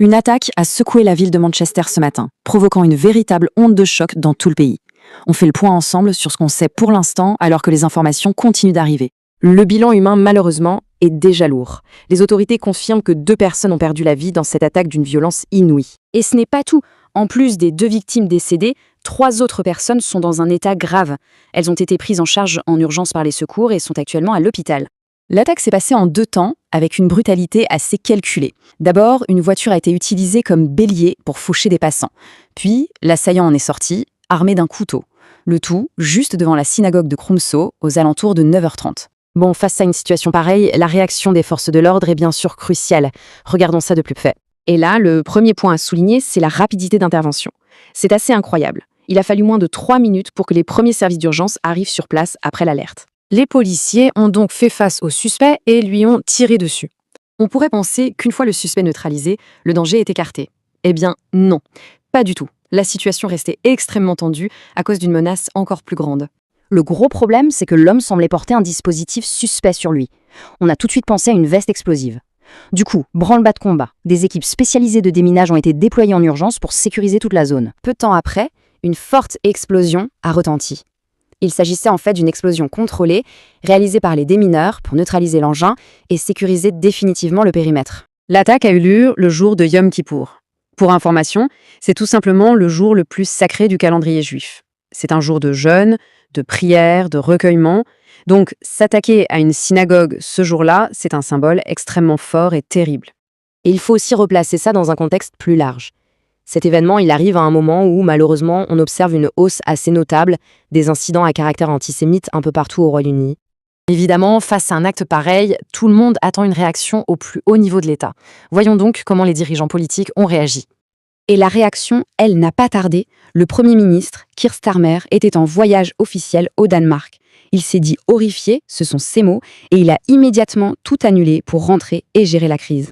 Une attaque a secoué la ville de Manchester ce matin, provoquant une véritable onde de choc dans tout le pays. On fait le point ensemble sur ce qu'on sait pour l'instant alors que les informations continuent d'arriver. Le bilan humain, malheureusement, est déjà lourd. Les autorités confirment que 2 personnes ont perdu la vie dans cette attaque d'une violence inouïe. Et ce n'est pas tout. En plus des 2 victimes décédées, 3 autres personnes sont dans un état grave. Elles ont été prises en charge en urgence par les secours et sont actuellement à l'hôpital. L'attaque s'est passée en 2 temps, avec une brutalité assez calculée. D'abord, une voiture a été utilisée comme bélier pour faucher des passants. Puis, l'assaillant en est sorti, armé d'un couteau. Le tout juste devant la synagogue de Krumso, aux alentours de 9h30. Bon, face à une situation pareille, la réaction des forces de l'ordre est bien sûr cruciale. Regardons ça de plus près. Et là, le premier point à souligner, c'est la rapidité d'intervention. C'est assez incroyable. Il a fallu moins de 3 minutes pour que les premiers services d'urgence arrivent sur place après l'alerte. Les policiers ont donc fait face au suspect et lui ont tiré dessus. On pourrait penser qu'une fois le suspect neutralisé, le danger est écarté. Eh bien, non, pas du tout. La situation restait extrêmement tendue à cause d'une menace encore plus grande. Le gros problème, c'est que l'homme semblait porter un dispositif suspect sur lui. On a tout de suite pensé à une veste explosive. Du coup, branle-bas de combat. Des équipes spécialisées de déminage ont été déployées en urgence pour sécuriser toute la zone. Peu de temps après, une forte explosion a retenti. Il s'agissait en fait d'une explosion contrôlée, réalisée par les démineurs pour neutraliser l'engin et sécuriser définitivement le périmètre. L'attaque a eu lieu le jour de Yom Kippour. Pour information, c'est tout simplement le jour le plus sacré du calendrier juif. C'est un jour de jeûne, de prière, de recueillement. Donc, s'attaquer à une synagogue ce jour-là, c'est un symbole extrêmement fort et terrible. Et il faut aussi replacer ça dans un contexte plus large. Cet événement, il arrive à un moment où, malheureusement, on observe une hausse assez notable des incidents à caractère antisémite un peu partout au Royaume-Uni. Évidemment, face à un acte pareil, tout le monde attend une réaction au plus haut niveau de l'État. Voyons donc comment les dirigeants politiques ont réagi. Et la réaction, elle, n'a pas tardé. Le Premier ministre, Keir Starmer, était en voyage officiel au Danemark. Il s'est dit horrifié, ce sont ses mots, et il a immédiatement tout annulé pour rentrer et gérer la crise.